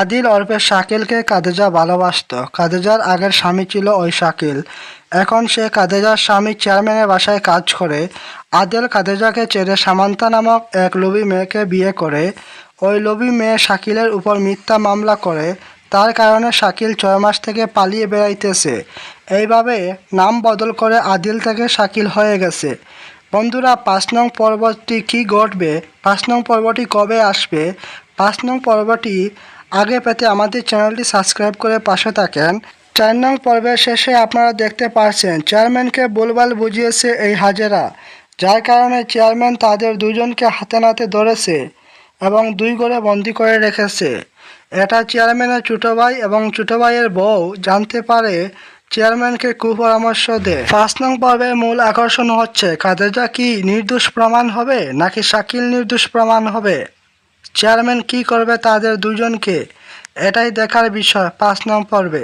আদিল ওরফে শাকিলকে খাদিজা ভালোবাসতো। খাদিজার আগের স্বামী ছিল ওই শাকিল। এখন সে খাদিজার স্বামী চেয়ারম্যানের বাসায় কাজ করে। আদিল খাদিজাকে ছেড়ে সামান্তা নামক এক লোভী মেয়েকে বিয়ে করে। ওই লোভী মেয়ে শাকিলের উপর মিথ্যা মামলা করে। তার কারণে শাকিল 6 মাস থেকে পালিয়ে বেড়াইতেছে। এইভাবে নাম বদল করে আদিল থেকে শাকিল হয়ে গেছে। বন্ধুরা, 5 নং পর্বটি কী ঘটবে, 5 নং পর্বটি কবে আসবে, 5 নং পর্বটি আগে পেতে আমাদের চ্যানেলটি সাবস্ক্রাইব করে পাশে থাকেন। 4 নং পর্বের শেষে আপনারা দেখতে পাচ্ছেন চেয়ারম্যানকে ভুলভাল বুঝিয়েছে এই হাজেরা, যার কারণে চেয়ারম্যান তাদের দুজনকে হাতে নাতে ধরেছে এবং 2 ঘরে বন্দি করে রেখেছে। এটা চেয়ারম্যানের ছোটো ভাই এবং ছোটো ভাইয়ের বউ জানতে পারে চেয়ারম্যানকে কুপরামর্শ দেয়। 5 নং পর্বের মূল আকর্ষণ হচ্ছে খাদিজা কি নির্দোষ প্রমাণ হবে নাকি শাকিল নির্দোষ প্রমাণ হবে, চেয়ারম্যান কি করবে তাদের দুজনকে, এটাই দেখার বিষয় 5 নং পর্বে।